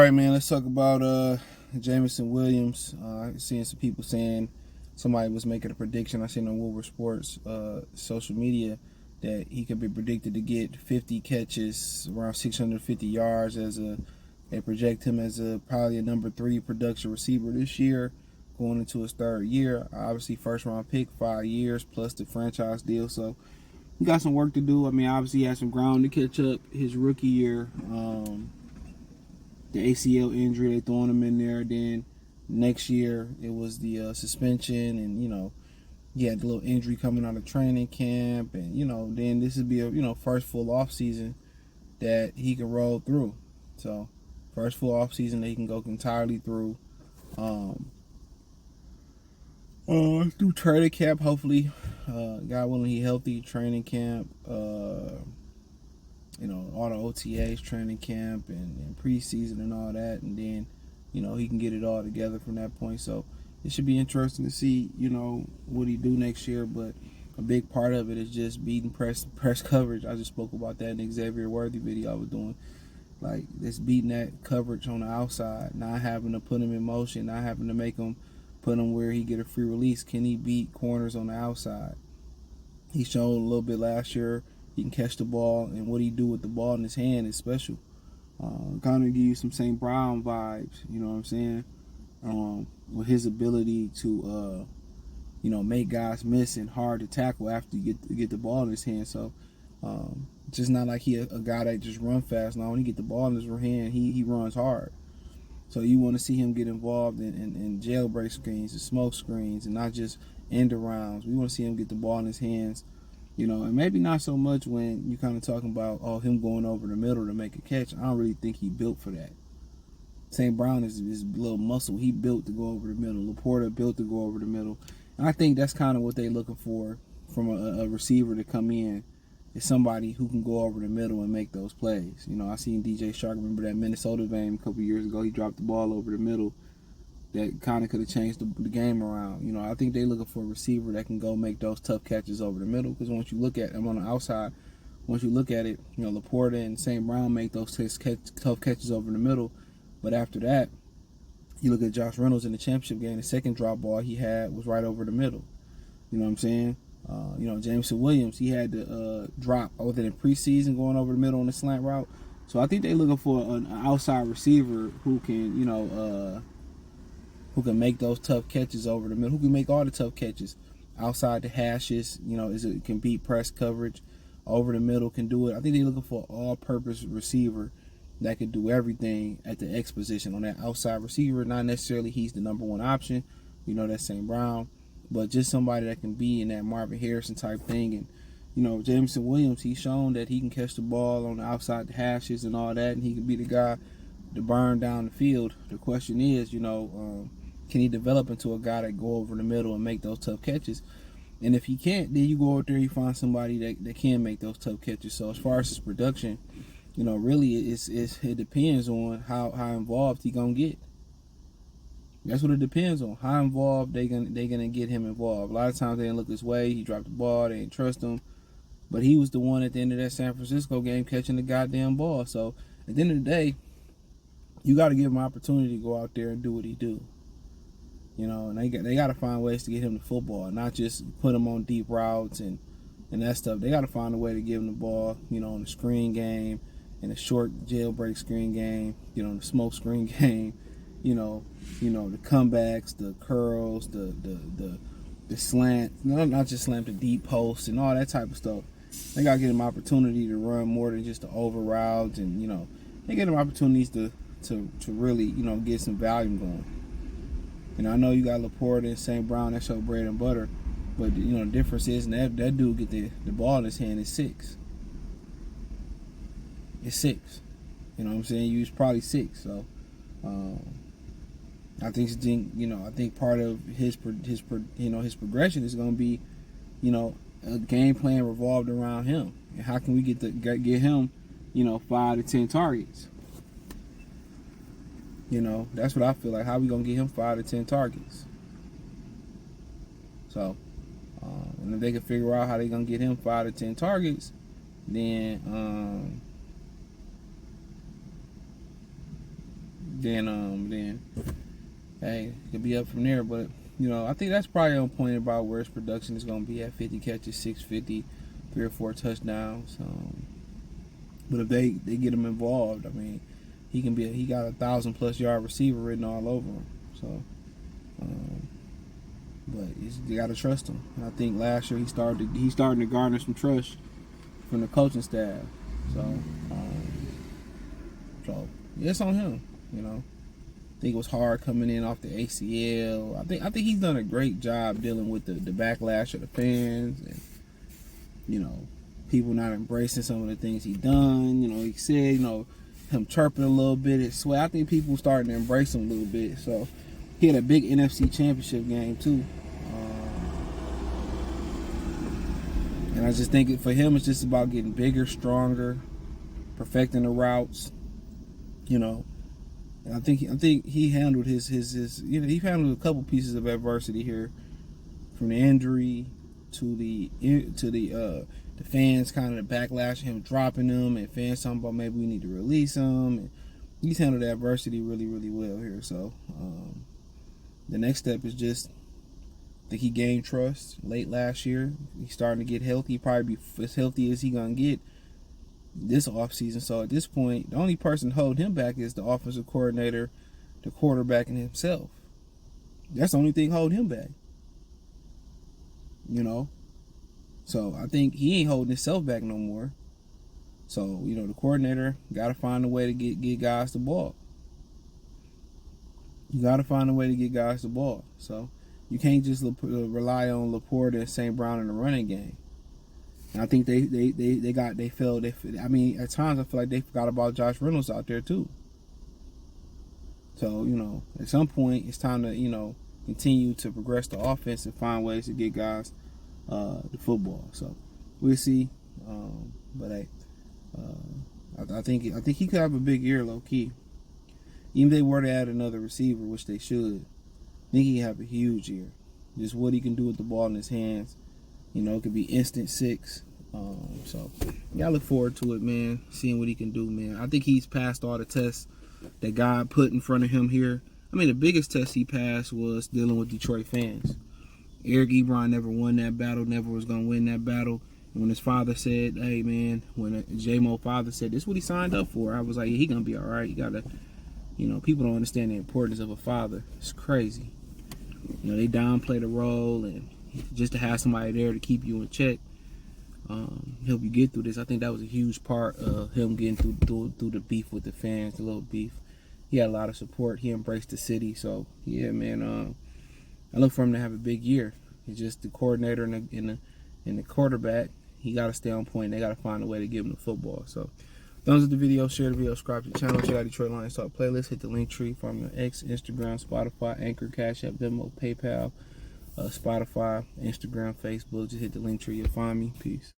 right, man. Let's talk about Jameson Williams. I seen some people saying somebody was making a prediction. I seen on Wilbur Sports social media that he could be predicted to get 50 catches, around 650 yards. They project him as probably a number 3 production receiver this year, going into his 3rd year. Obviously, first round pick, 5 years plus the franchise deal. So he got some work to do. I mean, obviously, he has some ground to catch up his rookie year. The ACL injury, they throwing him in there. Then next year it was the suspension, and he had the little injury coming out of training camp, and then this would be a first full off season that he can roll through. So first full off season that he can go entirely through. Through training camp, hopefully, God willing, he healthy. Training camp, all the OTAs, training camp, and preseason and all that, and then, he can get it all together from that point. So it should be interesting to see, what he do next year. But a big part of it is just beating press coverage. I just spoke about that in the Xavier Worthy video I was doing. Like, just beating that coverage on the outside, not having to put him in motion, not having to make him put him where he get a free release. Can he beat corners on the outside? He showed a little bit last year. He can catch the ball, and what he do with the ball in his hand is special. Kind of give you some St. Brown vibes, you know what I'm saying? With his ability to, make guys miss and hard to tackle after you get the ball in his hand. So, just not like he a guy that just run fast. Now, when he get the ball in his hand, he runs hard. So you want to see him get involved in jailbreak screens and smoke screens, and not just end arounds. We want to see him get the ball in his hands. And maybe not so much when you're kind of talking about, him going over the middle to make a catch. I don't really think he built for that. St. Brown is a little muscle. He built to go over the middle. Laporta built to go over the middle. And I think that's kind of what they're looking for from a receiver to come in, is somebody who can go over the middle and make those plays. I seen DJ Shark, remember that Minnesota game a couple years ago. He dropped the ball over the middle. That kind of could have changed the game around. I think they're looking for a receiver that can go make those tough catches over the middle. Because once you look at them on the outside, once you look at it, Laporta and St. Brown make those tough catches over the middle. But after that, you look at Josh Reynolds in the championship game, the second drop ball he had was right over the middle. You know what I'm saying? Jameson Williams, he had to drop other than preseason going over the middle on the slant route. So I think they're looking for an outside receiver who can, who can make those tough catches over the middle, who can make all the tough catches outside the hashes, can beat press coverage, over the middle, can do it. I think they're looking for an all-purpose receiver that can do everything at the X position on that outside receiver. Not necessarily he's the number one option, that's St. Brown, but just somebody that can be in that Marvin Harrison type thing. And, Jameson Williams, he's shown that he can catch the ball on the outside the hashes and all that, and he can be the guy to burn down the field. The question is, can he develop into a guy that go over the middle and make those tough catches? And if he can't, then you go out there and you find somebody that can make those tough catches. So as far as his production, really it depends on how involved he gonna get. That's what it depends on. How involved they gonna get him involved. A lot of times they didn't look his way. He dropped the ball. They didn't trust him. But he was the one at the end of that San Francisco game catching the goddamn ball. So at the end of the day, you got to give him an opportunity to go out there and do what he do. And they got to find ways to get him the football, not just put him on deep routes and that stuff. They got to find a way to give him the ball, in the screen game, in the short jailbreak screen game, the smoke screen game, the comebacks, the curls, the slant, not just slant, the deep posts and all that type of stuff. They got to get him opportunity to run more than just the over routes, and they get him opportunities to really get some volume going. I know you got Laporta and St. Brown, that's your bread and butter, but the difference is that dude get the ball in his hand is 6. It's 6. You know what I'm saying? You was probably 6. So I think part of his progression is going to be, a game plan revolved around him. And how can we get him, 5 to 10 targets? That's what I feel like. How we gonna get him 5 to 10 targets? So, and if they can figure out how they gonna get him 5 to 10 targets, then then hey, it could be up from there. But I think that's probably on point about where his production is going to be at 50 catches, 650, 3 or 4 touchdowns. But if they get him involved, I mean, he got a 1,000+ yard receiver written all over him. So, but you got to trust him. And I think last year he's starting to garner some trust from the coaching staff. So it's on him. I think it was hard coming in off the ACL. I think he's done a great job dealing with the backlash of the fans and people not embracing some of the things he done. He said him chirping a little bit at Sway. I think people starting to embrace him a little bit. So he had a big NFC Championship game too. And I just think for him it's just about getting bigger, stronger, perfecting the routes. And I think he handled his he handled a couple pieces of adversity here, from the injury to the fans kind of the backlash, him dropping them, and fans talking about maybe we need to release him. And he's handled the adversity really, really well here. So the next step is just, I think he gained trust late last year. He's starting to get healthy. He'll probably be as healthy as he gonna get this offseason. So at this point, the only person holding him back is the offensive coordinator, the quarterback, and himself. That's the only thing holding him back. So I think he ain't holding himself back no more. So, the coordinator got to find a way to get guys the ball. You got to find a way to get guys the ball. So you can't just rely on Laporta and St. Brown in the running game. And I think they failed. I mean, at times I feel like they forgot about Josh Reynolds out there too. So, at some point it's time to, continue to progress the offense and find ways to get guys the football. So we'll see. But hey, I think he could have a big year, low key. Even if they were to add another receiver, which they should, I think he can have a huge year. Just what he can do with the ball in his hands. It could be instant 6. So I look forward to it, man. Seeing what he can do, man. I think he's passed all the tests that God put in front of him here. I mean, the biggest test he passed was dealing with Detroit fans. Eric Ebron never won that battle, never was going to win that battle. And when his father said, hey, man, when J-Mo father said, this is what he signed up for, I was like, yeah, he going to be all right. You got to, people don't understand the importance of a father. It's crazy. They downplay the role, and just to have somebody there to keep you in check, help you get through this. I think that was a huge part of him getting through the beef with the fans, the little beef. He had a lot of support. He embraced the city. So, yeah, man, I look for him to have a big year. It's just the coordinator and the quarterback. He got to stay on point. They got to find a way to give him the football. So, thumbs up the video, share the video, subscribe to the channel, check out Detroit Lions Talk playlist, hit the link tree from your X, Instagram, Spotify, Anchor, Cash App, Venmo, PayPal, Spotify, Instagram, Facebook. Just hit the link tree. You'll find me. Peace.